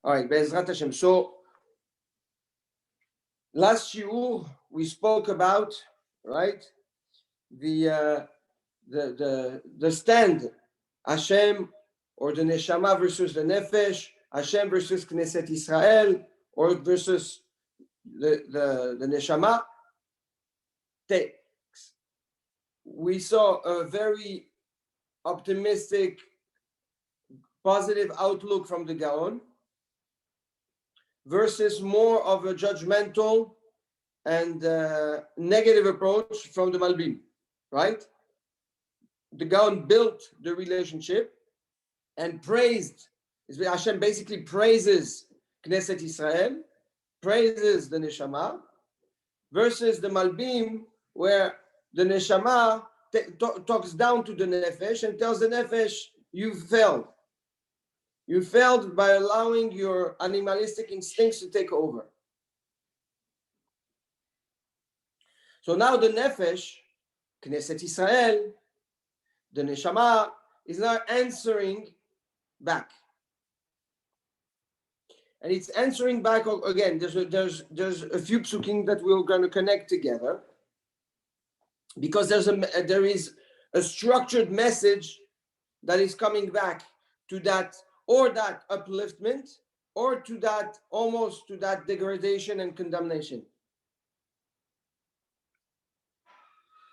All right, Be'ezrat Hashem. So last shiur we spoke about, right, the stand, Hashem or the neshama versus the nefesh, Hashem versus Knesset Israel or versus the neshama. We saw a very optimistic, positive outlook from the Gaon versus more of a judgmental and negative approach from the Malbim, right? The Gaon built the relationship and praised, Hashem basically praises Knesset Israel, praises the Neshama, versus the Malbim, where the Neshama talks down to the Nefesh and tells the Nefesh, you failed. You failed by allowing your animalistic instincts to take over. So now the Nefesh, Knesset Israel, the Neshama, is now answering back. And it's answering back again. There's a few psukim that we're going to connect together, because there is a structured message that is coming back to that, or that upliftment, or to that almost to that degradation and condemnation.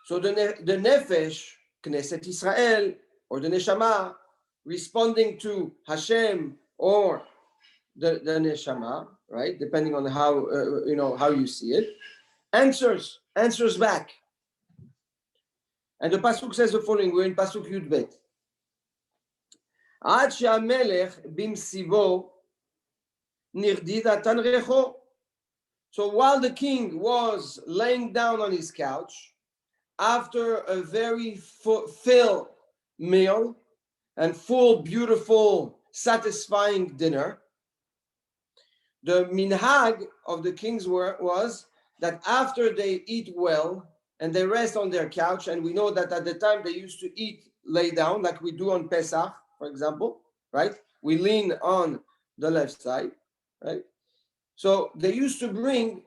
So the nefesh, Knesset Israel, or the neshama, responding to Hashem or the neshama, right? Depending on how how you see it, answers back. And the pasuk says the following. We're in pasuk Yud Bet. Ad she'amelech bimsivo nirdi natan recho. So while the king was laying down on his couch after a very full meal and full, beautiful, satisfying dinner, the minhag of the kings was that after they eat well and they rest on their couch, and we know that at the time they used to eat lay down, like we do on Pesach, for example, right? We lean on the left side, right? So they used to bring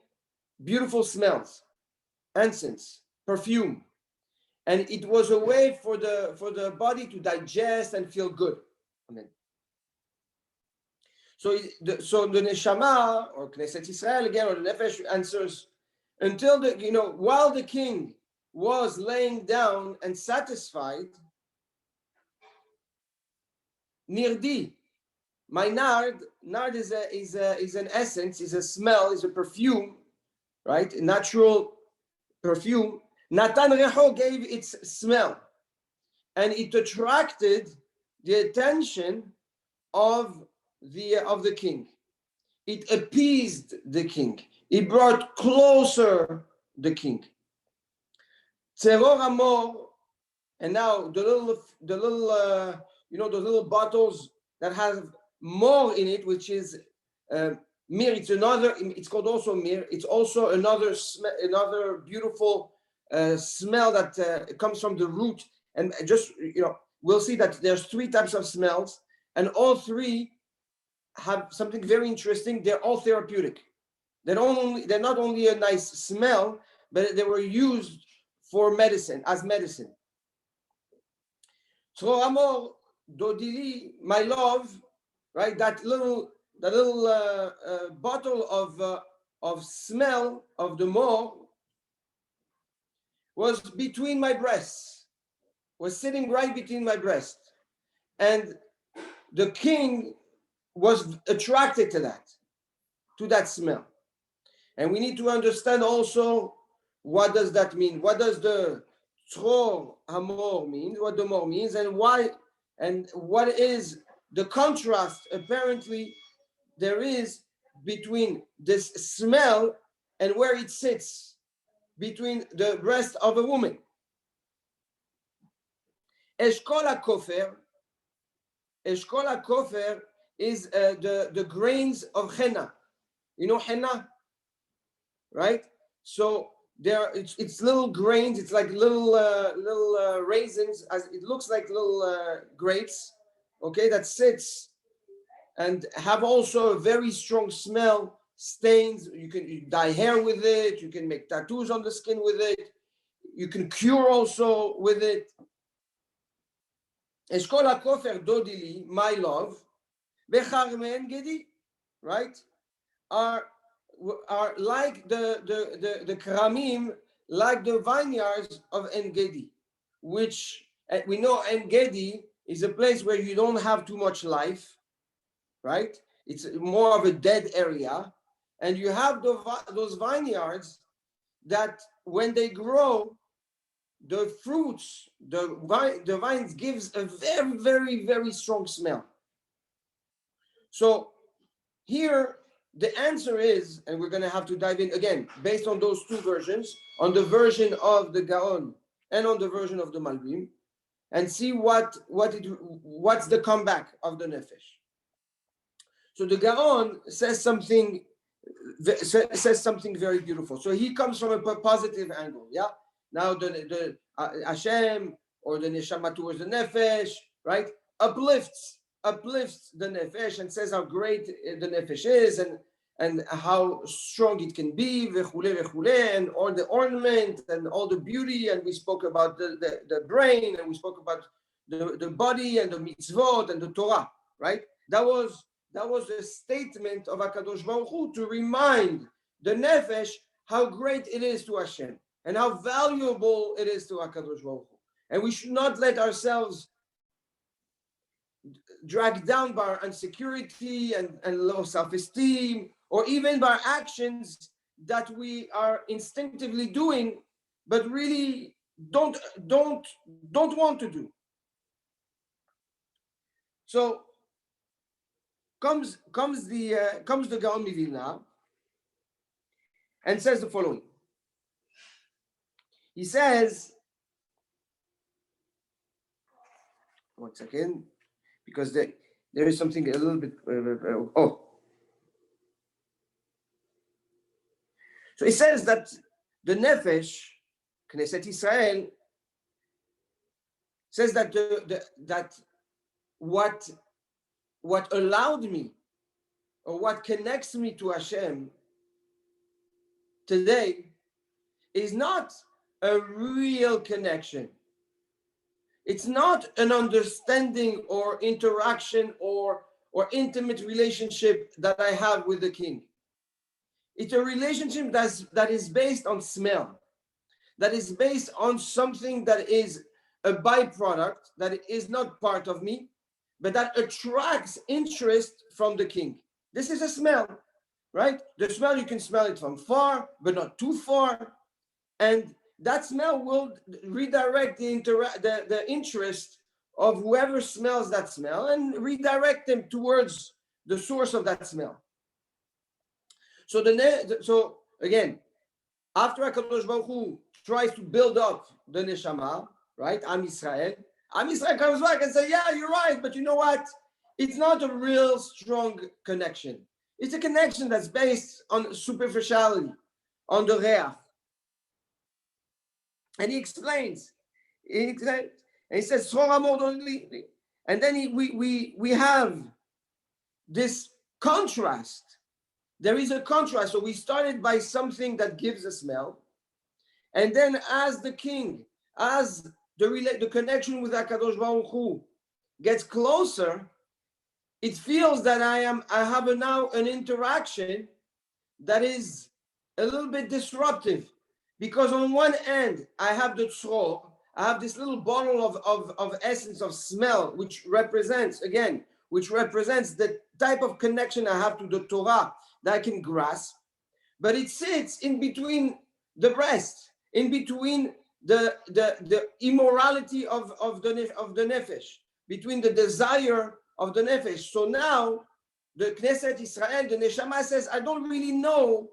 beautiful smells, incense, perfume, and it was a way for the body to digest and feel good. Amen. So the neshama, or Knesset Israel again, or the nefesh, answers until while the king was laying down and satisfied. Nirdi, my nard is an essence, is a smell, is a perfume, right? A natural perfume. Natan Reho gave its smell, and it attracted the attention of the king. It appeased the king. It brought closer the king. Tzeror Amor, and now the little bottles that have more in it, which is mir. It's called also mir. It's also another beautiful smell that comes from the root. And just we'll see that there's 3 types of smells, and all 3 have something very interesting. They're all therapeutic. They're not only a nice smell, but they were used for medicine, as medicine. So Amor, Dodili, my love, right? That little bottle of smell of the mor was between my breasts, was sitting right between my breasts, and the king was attracted to that smell. And we need to understand also, what does that mean? What does the Tzror Hamor mean? What the mor means, and why, and what is the contrast apparently there is between this smell and where it sits between the breast of a woman. Eshkol HaKofer is the grains of henna. You know henna, right? So it's little grains. It's like little raisins. As it looks like little grapes, okay, that sits and have also a very strong smell, stains. You dye hair with it, you can make tattoos on the skin with it, you can cure also with it. Eshkol HaKofer Dodili, my love, Becharme En Gedi, right? Are like the Kramim, like the vineyards of En Gedi, which we know En Gedi is a place where you don't have too much life, right? It's more of a dead area. And you have those vineyards that when they grow, the fruits, the vines gives a very, very, very strong smell. So here, the answer is, and we're going to have to dive in again, based on those two versions, on the version of the Gaon and on the version of the Malbim, and see what's the comeback of the Nefesh. So the Gaon says something very beautiful. So he comes from a positive angle, yeah? Now the Hashem or the Neshama towards the Nefesh, right? Uplifts the Nefesh and says how great the Nefesh is and how strong it can be, and all the ornament and all the beauty. And we spoke about the brain, and we spoke about the body and the mitzvot and the Torah, right? That was a statement of HaKadosh Baruch Hu to remind the Nefesh how great it is to Hashem and how valuable it is to HaKadosh Baruch Hu. And we should not let ourselves dragged down by our insecurity and low self-esteem, or even by actions that we are instinctively doing, but really don't want to do. So comes the Gaon Mivilna and says the following. He says, one second, because there is something a little bit. So he says that the Nefesh, Knesset Israel, says that that what allowed me, or what connects me to Hashem today, is not a real connection. It's not an understanding or interaction or intimate relationship that I have with the King. It's a relationship that is based on smell, that is based on something that is a byproduct, that is not part of me, but that attracts interest from the King. This is a smell, right? The smell, you can smell it from far, but not too far. And that smell will redirect the interest of whoever smells that smell and redirect them towards the source of that smell. So again, after HaKadosh Baruch Hu tries to build up the Neshama, right, Am Yisrael comes back and says, yeah, you're right, but you know what? It's not a real strong connection. It's a connection that's based on superficiality, on the reach. And he explains, and he says, and then we have this contrast. There is a contrast. So we started by something that gives a smell, and then as the King, as the connection with HaKadosh Baruch Hu gets closer, it feels that I have now an interaction that is a little bit disruptive. Because on one end, I have the tzror, I have this little bottle of essence of smell, which represents the type of connection I have to the Torah that I can grasp. But it sits in between the breast, in between the immorality of the nefesh, between the desire of the nefesh. So now, the Knesset Israel, the Neshama says, I don't really know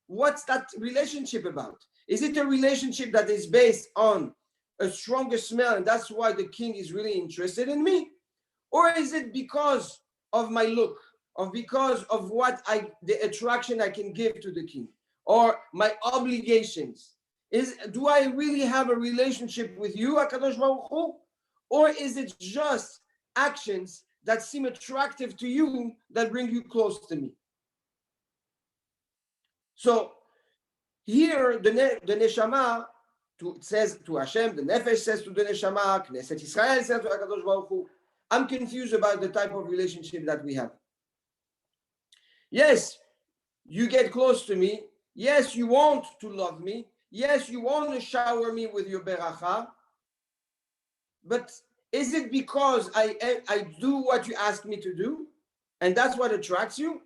what's that relationship about. Is it a relationship that is based on a stronger smell, and that's why the King is really interested in me? Or is it because of my look, or because of the attraction I can give to the King, or my obligations? Do I really have a relationship with you, HaKadosh Baruch Hu? Or is it just actions that seem attractive to you that bring you close to me. So here the neshama says to Hashem, the nefesh says to the neshama, Knesset Israel says to HaKadosh Baruch Hu, I'm confused about the type of relationship that we have. Yes, you get close to me. Yes, you want to love me. Yes, you want to shower me with your beracha. But is it because I do what you ask me to do? And that's what attracts you?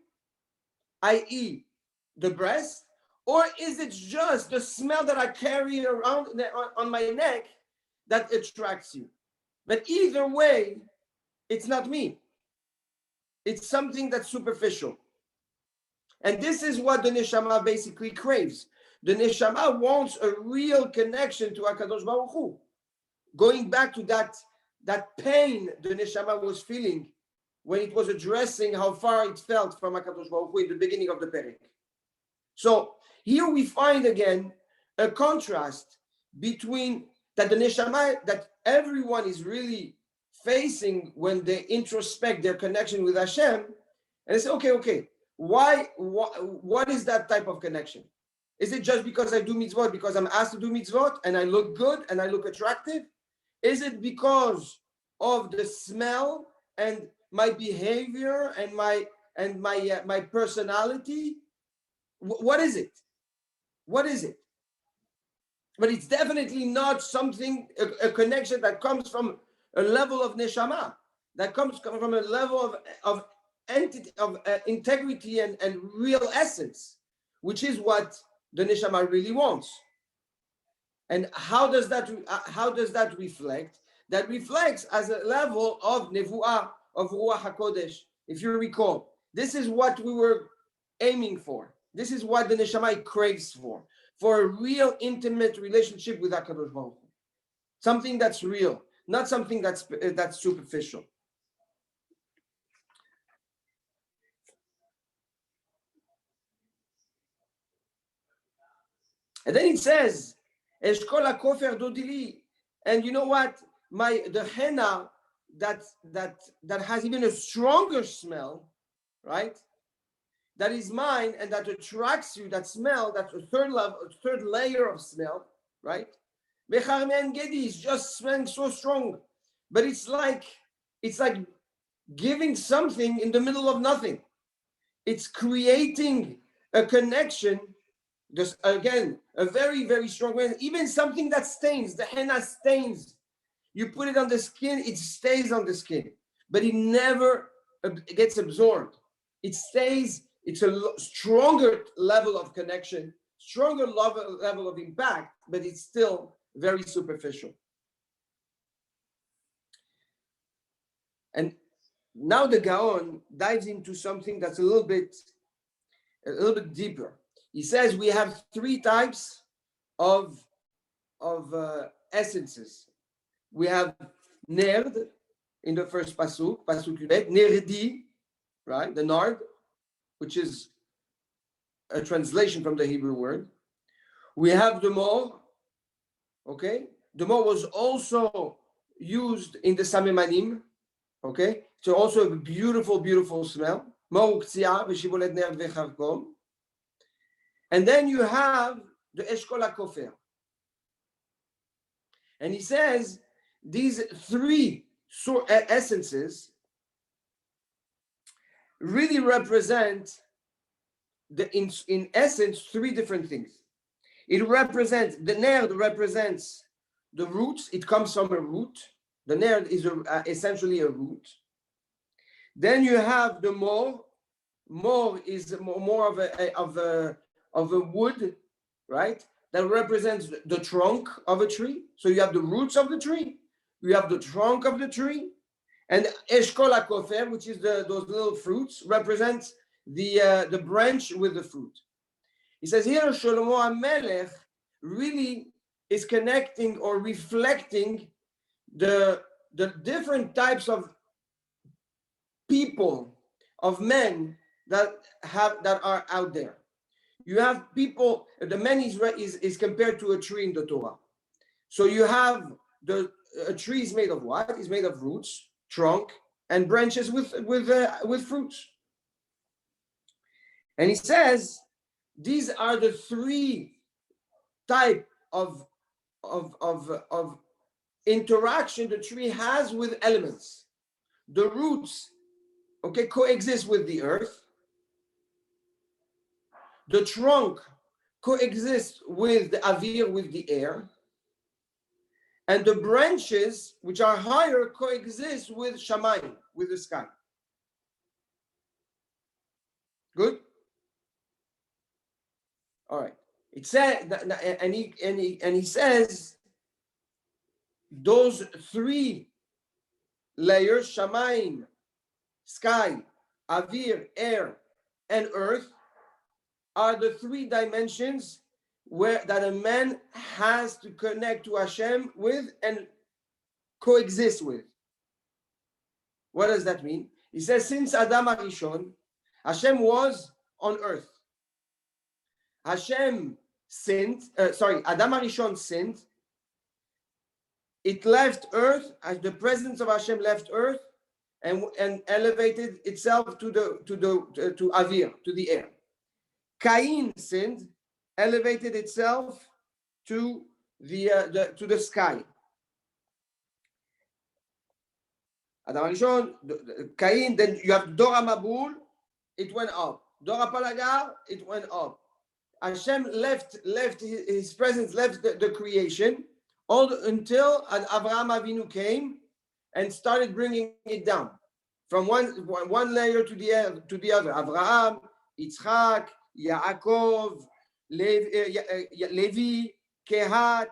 I.e., the breast? Or is it just the smell that I carry around on my neck that attracts you? But either way, it's not me. It's something that's superficial. And this is what the neshama basically craves. The neshama wants a real connection to HaKadosh Baruch Hu. Going back to that pain the neshama was feeling when it was addressing how far it felt from HaKadosh Baruch Hu in the beginning of the perek. So here we find again a contrast between that the neshama that everyone is really facing when they introspect their connection with Hashem, and they say, okay, what is that type of connection? Is it just because I do mitzvot, because I'm asked to do mitzvot and I look good and I look attractive? Is it because of the smell and my behavior and my personality? What is it? What is it? But it's definitely not something, a connection that comes from a level of neshama, that comes from a level of entity, of integrity and real essence, which is what the neshama really wants. And how does that reflect? That reflects as a level of nevuah, of ruach hakodesh. If you recall, this is what we were aiming for. This is what the neshama craves for a real intimate relationship with HaKadosh Baruch Hu. Something that's real, not something that's superficial. And then it says, Eshkol HaKofer Dodili. And you know what? The henna that has even a stronger smell, right? That is mine, and that attracts you, that smell, that's a third layer of smell, right? Becharmen Gedi is just smelling so strong. But it's like giving something in the middle of nothing. It's creating a connection. Just again, a very, very strong way. Even something that stains, the henna stains. You put it on the skin, it stays on the skin, but it never gets absorbed. It stays. It's a stronger level of connection, stronger level of impact, but it's still very superficial. And now the Gaon dives into something that's a little bit deeper. He says we have three types of essences. We have nerd in the first pasuk Yudbet, nerdi, right? The nard, which is a translation from the Hebrew word. We have the mor, okay? The mor was also used in the samemanim, okay? So also a beautiful, beautiful smell. And then you have the Eshkol HaKofer. And he says these three essences really represent in essence three different things. It represents, the nerd represents the roots. It comes from a root. The nerd is essentially a root. Then you have the mor. Mor is more of a wood, right? That represents the trunk of a tree. So you have the roots of the tree, you have the trunk of the tree, and Eshkol HaKofer, which is those little fruits, represents the branch with the fruit. He says here, Shlomo HaMelech really is connecting or reflecting the different types of people, of men that are out there. You have people, the man is compared to a tree in the Torah. So you have a tree is made of what? It's made of roots, trunk, and branches with fruits. And he says these are the three type of interaction the tree has with elements. The roots, okay, coexist with the earth. The trunk coexists with the avir, with the air. And the branches, which are higher, coexist with shamayim, with the sky. Good? All right. It said, and he says, those three layers, shamayim, sky, avir, air, and earth, are the three dimensions where that a man has to connect to Hashem with and coexist with. What does that mean? He says, since Adam HaRishon, Hashem was on earth. Hashem sinned, Adam HaRishon sinned. It left earth, as the presence of Hashem left earth and elevated itself to avir, to the air. Cain sinned, elevated itself to the sky. Adam HaRishon, Cain, then you have Dor HaMabul, it went up. Dor HaPalaga, it went up. Hashem left his presence, left the creation, until Avraham Avinu came and started bringing it down from one layer to the other. Avraham, Yitzchak, Yaakov, Levi, Kehat,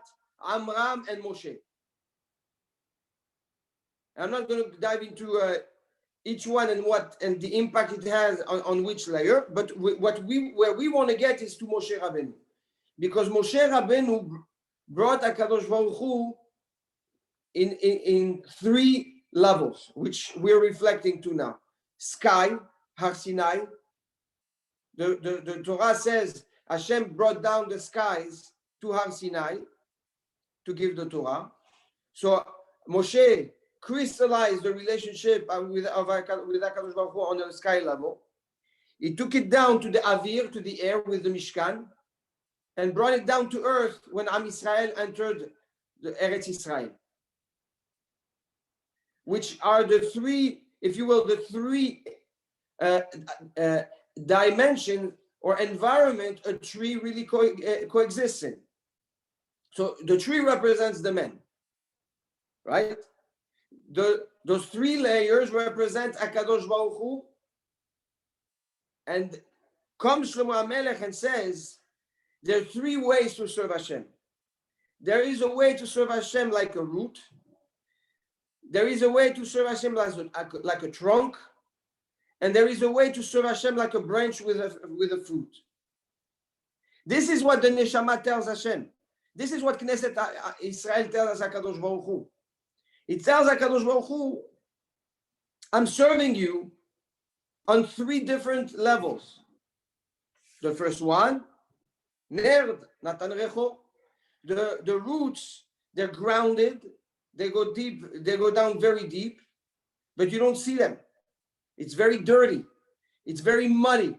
Amram, and Moshe. I'm not going to dive into each one and the impact it has on which layer, but where we want to get is to Moshe Rabbeinu, because Moshe Rabbeinu brought HaKadosh Baruch Hu in three levels, which we're reflecting to now. Sky, Har Sinai. The Torah says Hashem brought down the skies to Har Sinai to give the Torah. So Moshe crystallized the relationship with HaKadosh Baruch Hu on the sky level. He took it down to the avir, to the air with the Mishkan, and brought it down to earth when Am Yisrael entered the Eretz Yisrael, which are the three, if you will, the three dimension or environment a tree really coexists in. So the tree represents the man, right? Those three layers represent HaKadosh Baruch Hu, and comes Shlomo HaMelech and says, there are three ways to serve Hashem. There is a way to serve Hashem like a root. There is a way to serve Hashem like a trunk. And there is a way to serve Hashem like a branch with a fruit. This is what the Neshama tells Hashem. This is what Knesset Israel tells HaKadosh Baruch Hu. It tells HaKadosh Baruch Hu, I'm serving you on three different levels. The first one, Nerd, Natan Recho. The roots, they're grounded, they go deep, they go down very deep, but you don't see them. It's very dirty. It's very muddy.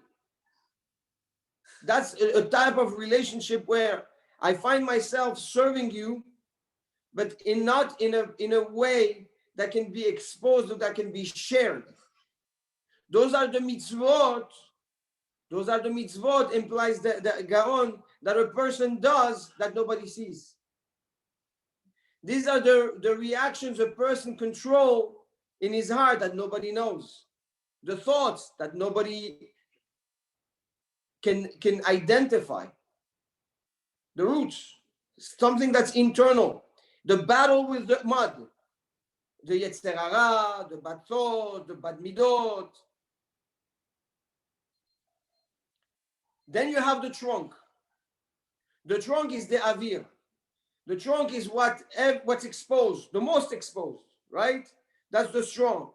That's a type of relationship where I find myself serving you, but not in a way that can be exposed or that can be shared. Those are the mitzvot. Those are the mitzvot implies the gaon that a person does that nobody sees. These are the reactions a person controls in his heart that nobody knows. The thoughts that nobody can identify. The roots, something that's internal. The battle with the mud, the Yetzer Hara, the bad thought, the bad midot. Then you have the trunk. The trunk is the avir. The trunk is what's exposed, the most exposed, right? That's the strong.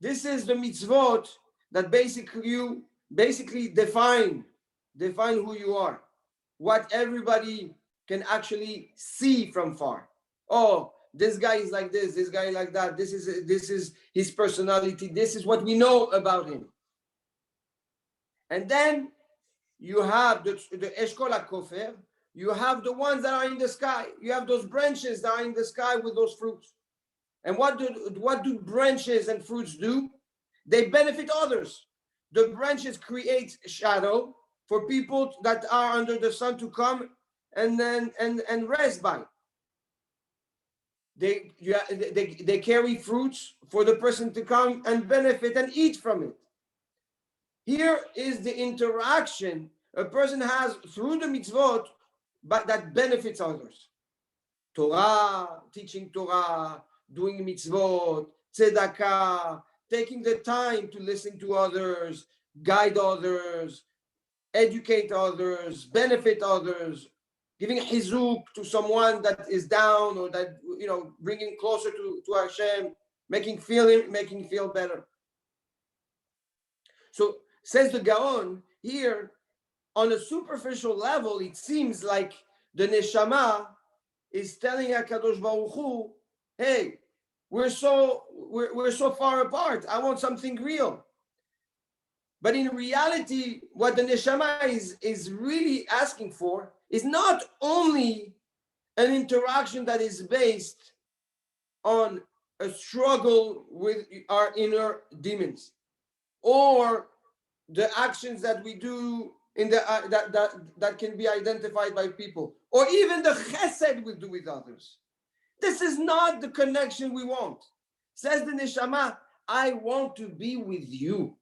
This is the mitzvot that basically define who you are, what everybody can actually see from far. Oh, this guy is like this guy like that. This is his personality. This is what we know about him. And then you have the Eshkol HaKofer. You have the ones that are in the sky. You have those branches that are in the sky with those fruits. And what do branches and fruits do? They benefit others. The branches create shadow for people that are under the sun to come and rest by. They carry fruits for the person to come and benefit and eat from it. Here is the interaction a person has through the mitzvot, but that benefits others. Torah, teaching Torah, doing mitzvot, tzedakah, taking the time to listen to others, guide others, educate others, benefit others, giving chizuk to someone that is down or that, bringing closer to Hashem, making feel better. So says the Gaon here, on a superficial level, it seems like the neshama is telling HaKadosh Baruch Hu, hey, we're so far apart. I want something real. But in reality, what the neshama is really asking for is not only an interaction that is based on a struggle with our inner demons, or the actions that we do in the that can be identified by people, or even the chesed we do with others. This is not the connection we want. Says the neshama, I want to be with you.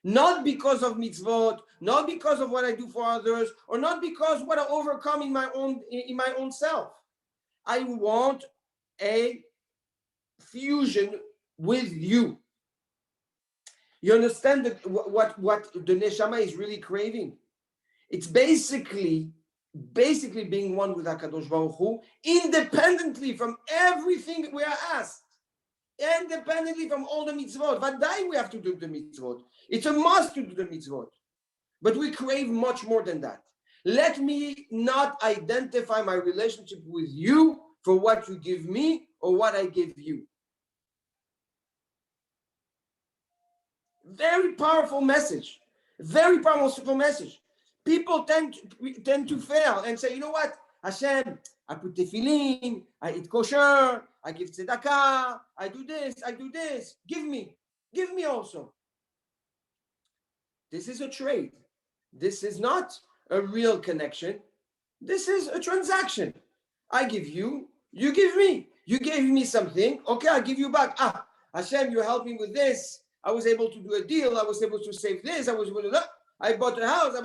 Not because of mitzvot, not because of what I do for others, or not because what I overcome in my own self. I want a fusion with you. You understand what the neshama is really craving? It's basically being one with HaKadosh Baruch Hu, independently from everything we are asked, independently from all the mitzvot. Vadai, we have to do the mitzvot. It's a must to do the mitzvot. But we crave much more than that. Let me not identify my relationship with you for what you give me or what I give you. Very powerful message. Very powerful message. People tend to fail and say, you know what, Hashem, I put tefillin, I eat kosher, I give tzedakah, I do this. Give me also. This is a trade. This is not a real connection. This is a transaction. I give you, you give me. You gave me something, okay, I give you back. Hashem, you helped me with this. I was able to do a deal. I was able to save this. I bought a house.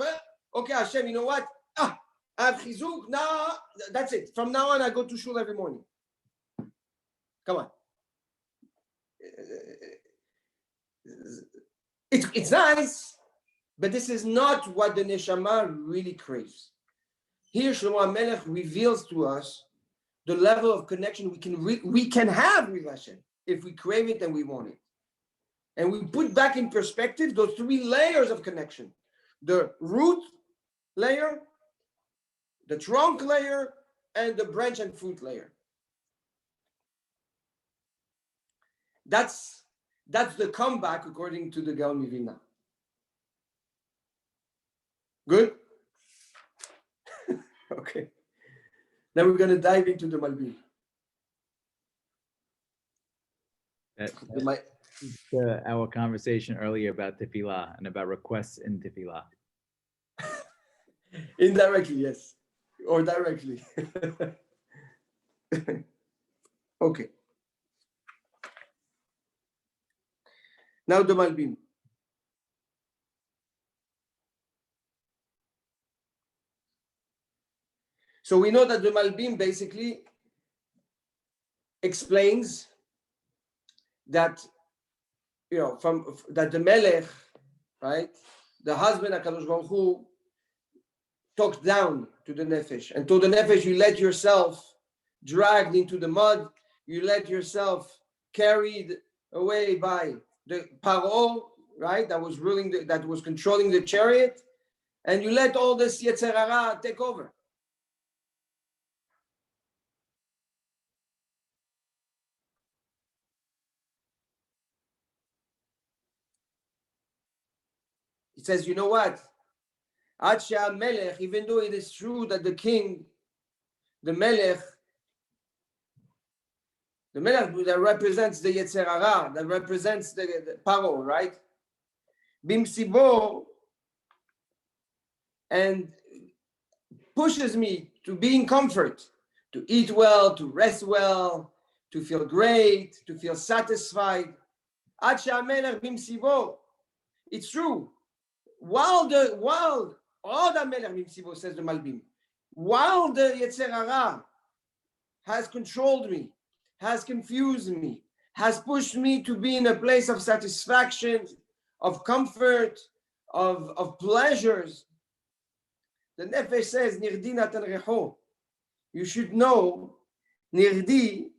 Okay, Hashem, you know what? I have chizuk. Now, that's it. From now on, I go to shul every morning. Come on. It's nice, but this is not what the neshama really craves. Here, Shlomo HaMelech reveals to us the level of connection we can have with Hashem if we crave it and we want it. And we put back in perspective those three layers of connection: the root layer, the trunk layer, and the branch and fruit layer. That's the comeback according to the Gaon Mivilna. Good? Okay. Now we're going to dive into the Malbim. Our conversation earlier about tefillah and about requests in tefillah. Indirectly, yes. Or directly. Okay. Now the Malbim. So we know that the Malbim basically explains that, that the Melech, right, the husband HaKadosh Baruch Hu, talked down to the Nefesh and told the Nefesh, you let yourself dragged into the mud, you let yourself carried away by the Paro, right, that was that was controlling the chariot, and you let all this Yetzer Hara take over. He says, you know what? Ad she'amelech, even though it is true that the king, the melech that represents the Yetzer Hara, that represents the Paro, right? Bimsibo, and pushes me to be in comfort, to eat well, to rest well, to feel great, to feel satisfied. Ad she'amelech bimsibo. It's true. While all the melech bimsibo, says the Malbim, while the Yetzer Hara has controlled me, has confused me, has pushed me to be in a place of satisfaction, of comfort, of pleasures. The Nefesh says, Nirdi natan recho. You should know, Nirdi,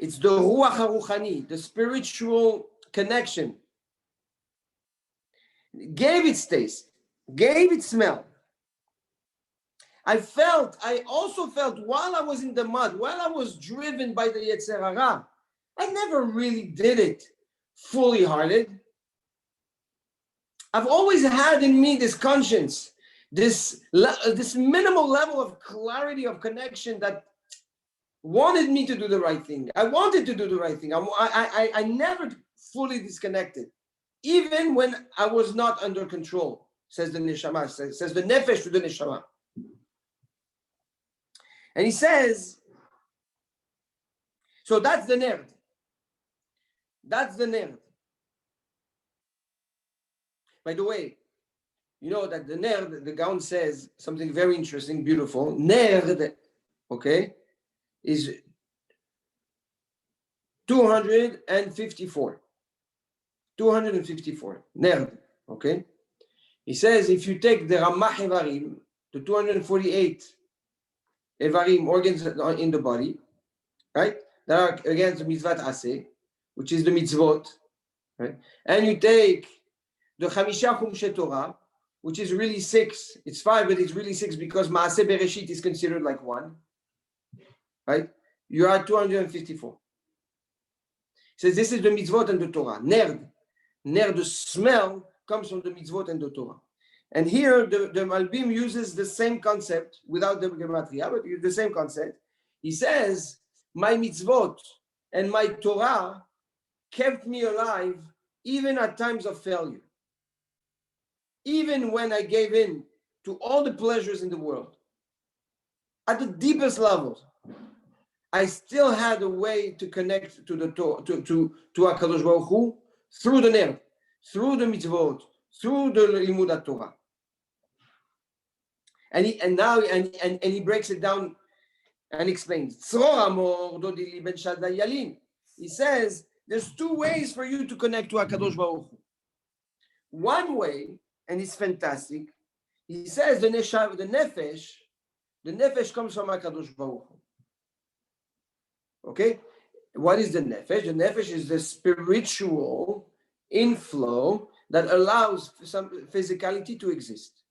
it's the Ruach HaRuchani, the spiritual connection. Gave its taste, gave its smell. I also felt while I was in the mud, while I was driven by the Yetzer Hara, I never really did it fully hearted. I've always had in me this conscience, this minimal level of clarity of connection that wanted me to do the right thing. I wanted to do the right thing. I never fully disconnected, even when I was not under control, says the Neshama, says the Nefesh to the Neshama. And he says, so that's the nerd. That's the nerd. By the way, you know that the nerd, the Gaon says something very interesting, beautiful. Nerd, okay, is 254. 254. Nerd, okay? He says if you take the Ramah Evarim, the 248 Evarim, organs in the body, right? That are against the mitzvot aseh, which is the mitzvot, right? And you take the Chamisha Chumshe Torah, which is really 6. It's 5, but it's really 6 because Maaseh Bereshit is considered like 1, right? You are 254. He says this is the mitzvot and the Torah. Nerd, the smell comes from the mitzvot and the Torah. And here the Malbim uses the same concept without the gematria, but the same concept. He says, my mitzvot and my Torah kept me alive even at times of failure. Even when I gave in to all the pleasures in the world. At the deepest levels, I still had a way to connect to the Torah, to HaKadosh Baruch Hu through the Ner, through the mitzvot, through the Limud Torah. And he breaks it down and explains. He says there's 2 ways for you to connect to HaKadosh Baruch Hu. One way, and it's fantastic, he says the nefesh comes from HaKadosh Baruch Hu. Okay? What is the nefesh? The nefesh is the spiritual inflow that allows some physicality to exist.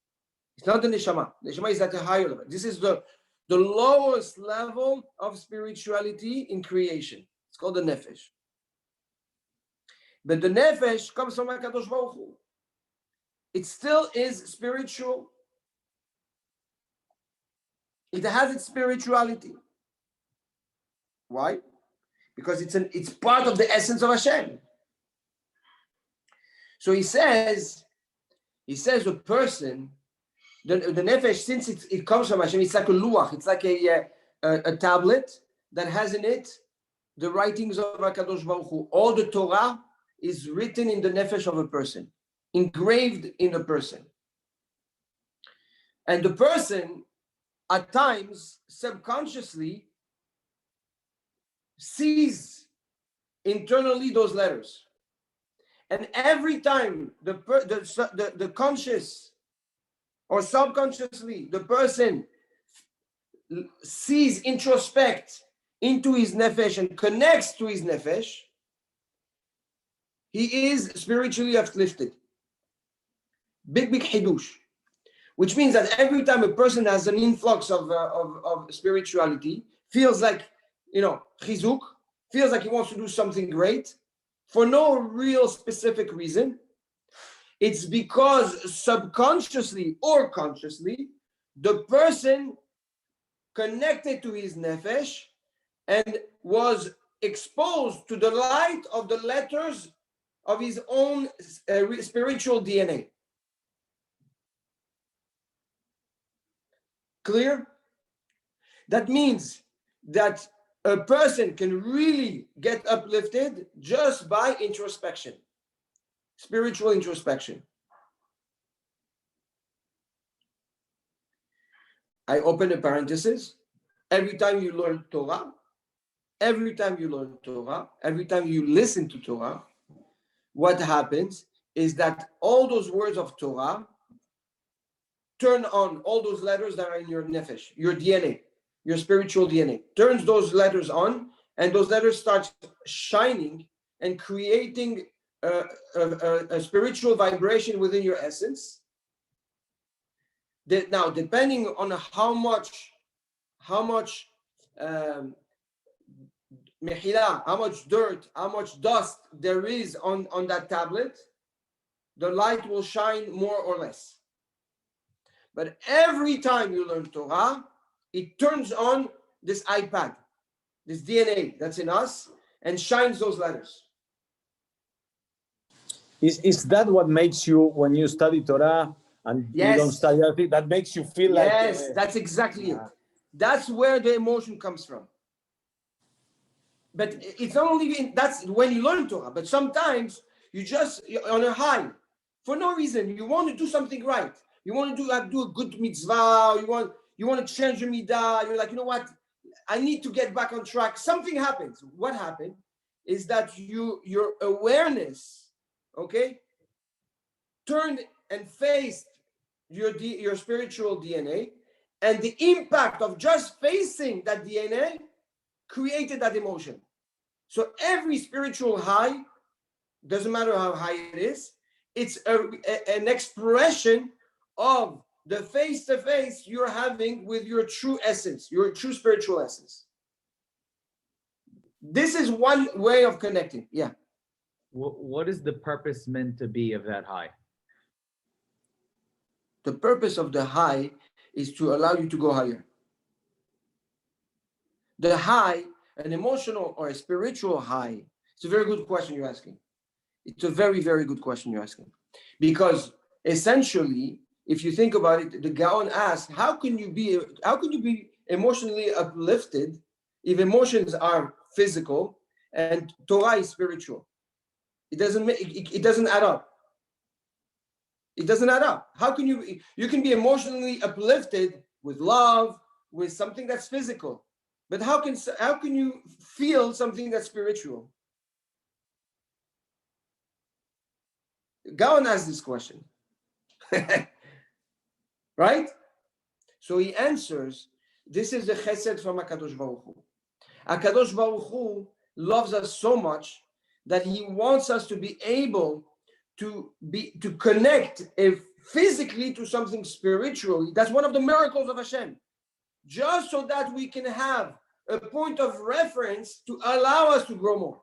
It's not the neshama. The neshama is at a higher level. This is the lowest level of spirituality in creation. It's called the nefesh. But the nefesh comes from HaKadosh Baruch Hu. It still is spiritual. It has its spirituality. Why? Because it's part of the essence of Hashem. So he says the person, the nefesh, since it comes from Hashem, it's like a luach, it's like a tablet that has in it the writings of HaKadosh Baruch Hu. All the Torah is written in the nefesh of a person, engraved in a person. And the person, at times, subconsciously, sees internally those letters. And every time the conscious or subconsciously the person sees, introspect into his nefesh and connects to his nefesh, he is spiritually uplifted. Big hidush. Which means that every time a person has an influx of spirituality, feels like, chizuk, feels like he wants to do something great, for no real specific reason. It's because subconsciously or consciously, the person connected to his nefesh and was exposed to the light of the letters of his own spiritual DNA. Clear? That means that a person can really get uplifted just by introspection, spiritual introspection. I open a parenthesis. Every time you learn Torah, every time you listen to Torah, what happens is that all those words of Torah turn on all those letters that are in your nefesh, your DNA, your spiritual DNA, turns those letters on, and those letters start shining and creating a spiritual vibration within your essence. That now, depending on how much mehila, how much dirt, how much dust there is on that tablet, the light will shine more or less. But every time you learn Torah, it turns on this iPad, this DNA that's in us, and shines those letters. Is that what makes you, when you study Torah and Yes. you don't study anything, that makes you feel like... Yes, that's exactly it. That's where the emotion comes from. But it's not only that's when you learn Torah, but sometimes you're on a high for no reason. You want to do something right. You want to do a good mitzvah. You want to change your midah. You're like, you know what? I need to get back on track. Something happens. What happened is that your awareness, okay, turned and faced your spiritual DNA, and the impact of just facing that DNA created that emotion. So every spiritual high, doesn't matter how high it is, it's an expression of the face-to-face you're having with your true essence, your true spiritual essence. This is one way of connecting. Yeah. What is the purpose meant to be of that high? The purpose of the high is to allow you to go higher. The high, an emotional or a spiritual high, it's a very good question you're asking. It's a very, very good question you're asking. Because essentially, if you think about it, the Gaon asks, how can you be emotionally uplifted if emotions are physical and Torah is spiritual? It doesn't add up. It doesn't add up. How can you can be emotionally uplifted with love, with something that's physical, but how can you feel something that's spiritual? Gaon asked this question. Right? So he answers, this is the chesed from HaKadosh Baruch Hu. HaKadosh Baruch Hu loves us so much that he wants us to be able to connect physically to something spiritually. That's one of the miracles of Hashem. Just so that we can have a point of reference to allow us to grow more.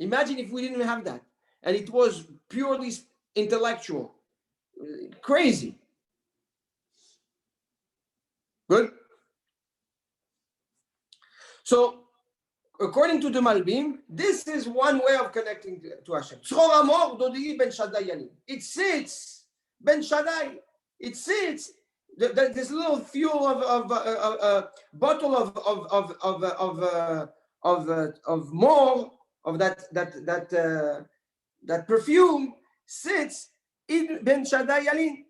Imagine if we didn't have that and it was purely intellectual. Crazy. Good. So, according to the Malbim, this is one way of connecting to Hashem. It sits Ben Shaddai. It sits. This little fuel of bottle of more of that perfume sits in Ben Shaddai Yalin.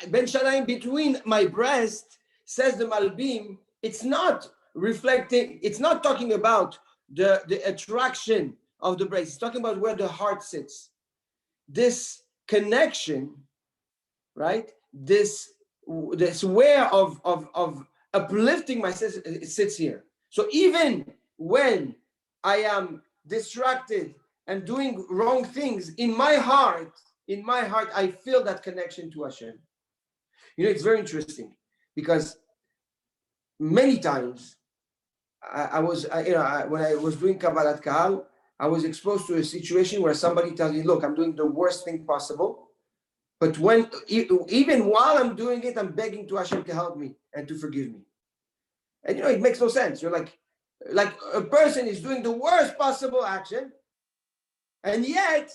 Ben Shaddai between my breast, says the Malbim. It's not reflecting. It's not talking about the attraction of the breast. It's talking about where the heart sits. This connection, right? This way of uplifting myself, it sits here. So even when I am distracted and doing wrong things, in my heart, I feel that connection to Hashem. You know, it's very interesting because many times when I was doing Kabbalat Kahal, I was exposed to a situation where somebody tells me, look, I'm doing the worst thing possible. But even while I'm doing it, I'm begging to Hashem to help me and to forgive me. And it makes no sense. You're like a person is doing the worst possible action, and yet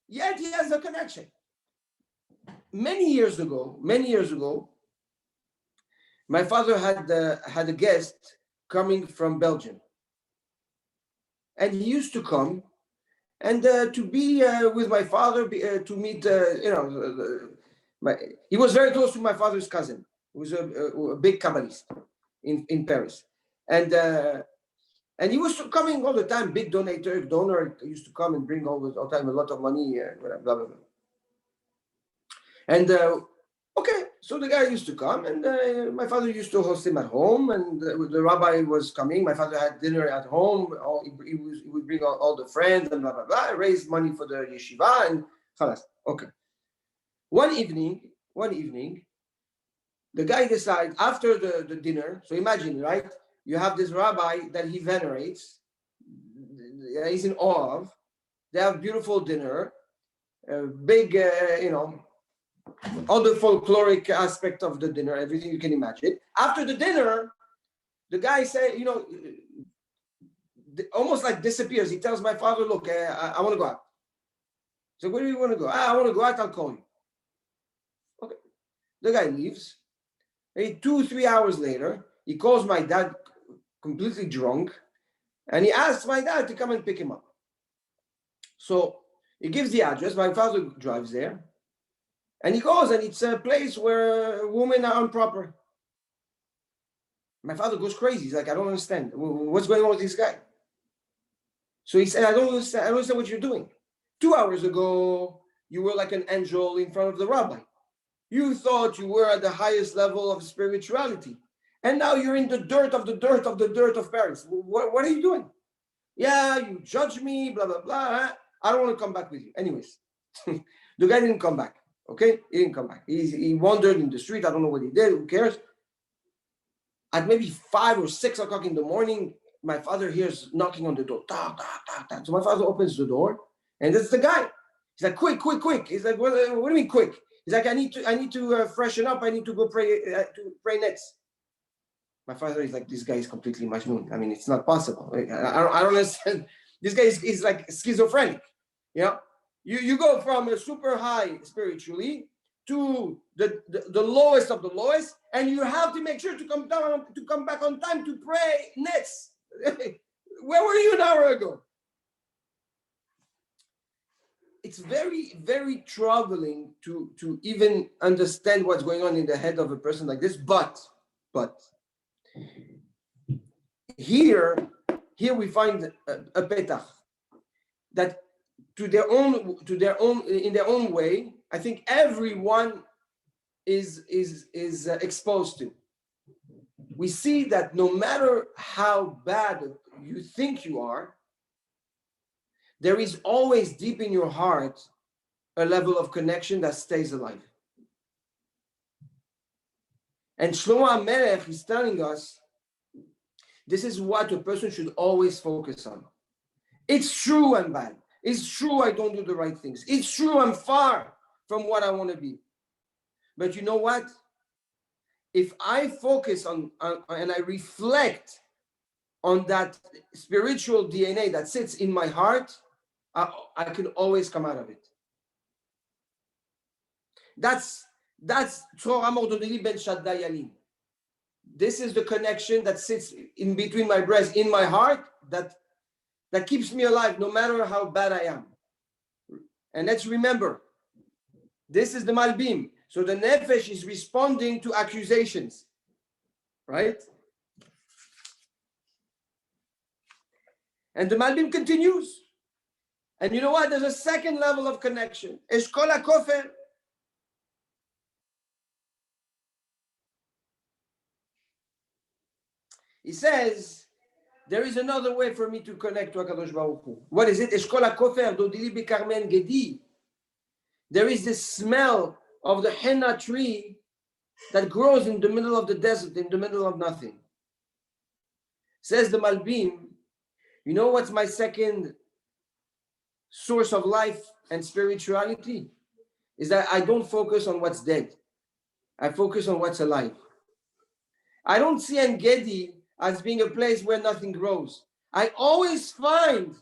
he has a connection. Many years ago, my father had a guest coming from Belgium. And he used to come and to be with my father, to meet, he was very close to my father's cousin, who was a big Kabbalist in Paris. And he was coming all the time, big donor, used to come and bring all the time a lot of money, blah, blah, blah. And okay, so the guy used to come, and my father used to host him at home, and the rabbi was coming. My father had dinner at home. He would bring all the friends and blah, blah, blah, raise money for the yeshiva, and khalas. Okay. One evening, the guy decides, after the dinner, so imagine, right? You have this rabbi that he venerates, he's in awe of. They have beautiful dinner, big, all the folkloric aspect of the dinner, everything you can imagine. After the dinner, the guy said, almost like disappears. He tells my father, look, I want to go out. So where do you want to go? I want to go out, I'll call you. Okay. The guy leaves. 2-3 hours later, he calls my dad completely drunk, and he asks my dad to come and pick him up. So he gives the address. My father drives there. And he goes, and it's a place where women are improper. My father goes crazy. He's like, I don't understand. What's going on with this guy? So he said, I don't understand what you're doing. 2 hours ago, you were like an angel in front of the rabbi. You thought you were at the highest level of spirituality. And now you're in the dirt of Paris. What are you doing? Yeah, you judge me, blah, blah, blah. I don't want to come back with you. Anyways, the guy didn't come back. Okay, he didn't come back. He wandered in the street. I don't know what he did. Who cares? At maybe 5 or 6 o'clock in the morning, my father hears knocking on the door. Ta, ta, ta, ta. So my father opens the door, and it's the guy. He's like, quick. He's like, what do you mean quick? He's like, I need to freshen up. I need to go pray nets. My father is like, this guy is completely majnun. I mean, it's not possible. I don't understand. This guy is like schizophrenic. You go from a super high spiritually to the lowest of the lowest, and you have to make sure to come back on time to pray nets. Where were you an hour ago? It's very, very troubling to even understand what's going on in the head of a person like this. But here we find a petach that in their own way, I think everyone is exposed to. We see that no matter how bad you think you are, there is always deep in your heart a level of connection that stays alive. And Shlomo HaMelech is telling us this is what a person should always focus on. It's true I'm bad. It's true I don't do the right things. It's true I'm far from what I want to be. But you know what? If I focus on and I reflect on that spiritual DNA that sits in my heart, I can always come out of it. That's Tzor Amordodeli Ben Shaddai Yalim. This is the connection that sits in between my breast, in my heart, that keeps me alive no matter how bad I am. And let's remember, this is the Malbim. So the Nefesh is responding to accusations, right? And the Malbim continues. And you know what? There's a second level of connection. Eshkol HaKofer. He says, there is another way for me to connect to HaKadosh Baruch Hu. What is it? Eshkol HaKofer dodili bekarmen gedi. There is this smell of the henna tree that grows in the middle of the desert, in the middle of nothing. Says the Malbim, you know what's my second source of life and spirituality? Is that I don't focus on what's dead. I focus on what's alive. I don't see En Gedi as being a place where nothing grows. I always find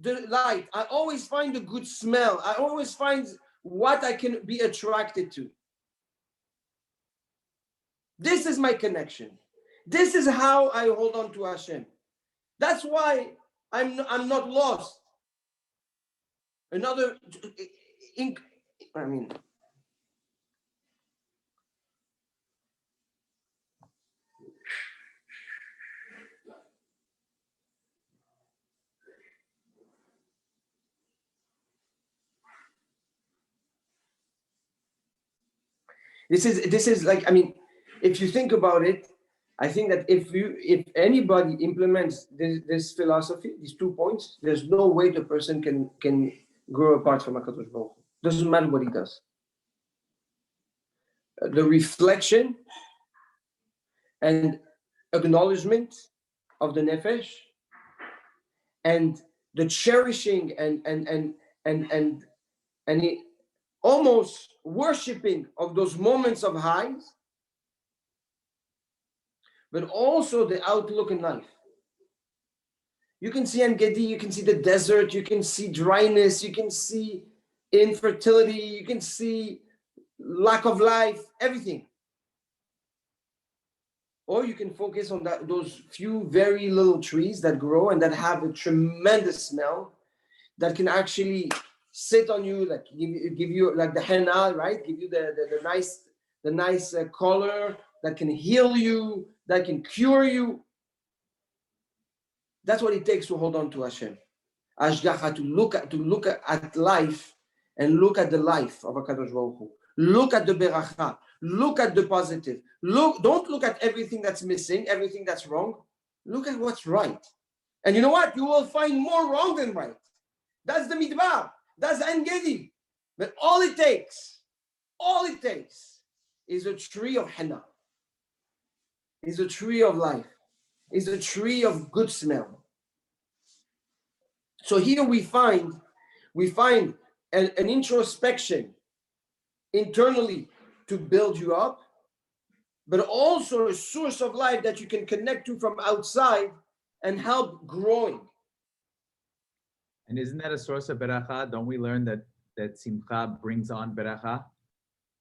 the light. I always find the good smell. I always find what I can be attracted to. This is my connection. This is how I hold on to Hashem. That's why I'm not lost. Another, I mean, this is like, I mean, if you think about it, I think that if anybody implements this philosophy, these 2 points, there's no way the person can grow apart from HaKadosh Baruch Hu. Doesn't matter what he does. The reflection and acknowledgement of the nefesh, and the cherishing and almost worshiping of those moments of highs, but also the outlook in life. You can see En Gedi, you can see the desert, you can see dryness, you can see infertility, you can see lack of life, everything. Or you can focus on those few very little trees that grow and that have a tremendous smell, that can actually sit on you, like give you like the henna, right? Give you the nice color that can heal you, that can cure you. That's what it takes to hold on to Hashem. Ashgacha, to look at life and look at the life of HaKadosh Baruch Hu. Look at the beracha. Look at the positive. Don't look at everything that's missing, everything that's wrong. Look at what's right. And you know what? You will find more wrong than right. That's the midbar. That's En Gedi. But all it takes is a tree of henna. Is a tree of life. Is a tree of good smell. So here we find an introspection internally to build you up, but also a source of life that you can connect to from outside and help growing. And isn't that a source of beracha? Don't we learn that simcha brings on beracha?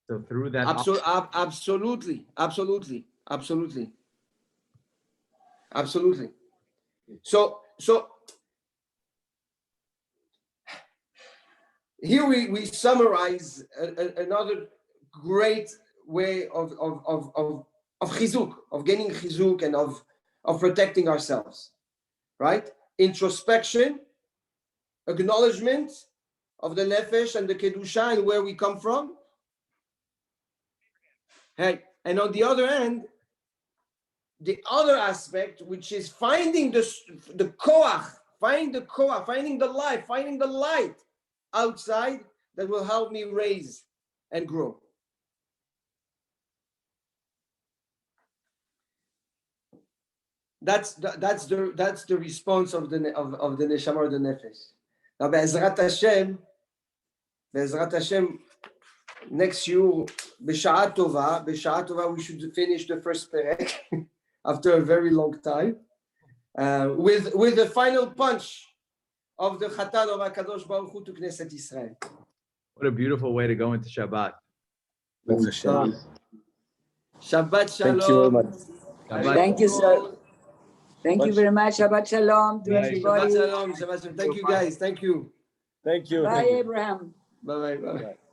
So through that, absolutely. So here we summarize another great way of chizuk, of gaining chizuk and of protecting ourselves, right? Introspection, acknowledgement of the nefesh and the kedusha and where we come from. Hey, and on the other hand, the other aspect, which is finding the koach, finding the life, finding the light outside that will help me raise and grow. That's the response of the neshama or the nefesh. Now, Be'ezrat Hashem, next year, B'sha'at Tova, we should finish the first perek after a very long time, with the final punch of the Chatan of HaKadosh Baruch Hu to Knesset Israel. What a beautiful way to go into Shabbat. Shabbat Shalom. Thank you very much. Thank you, sir. Thank you very much. Shabbat Shalom to everybody. Shabbat Shalom. Thank you, guys. Thank you. Thank you. Bye, Abraham. Bye-bye.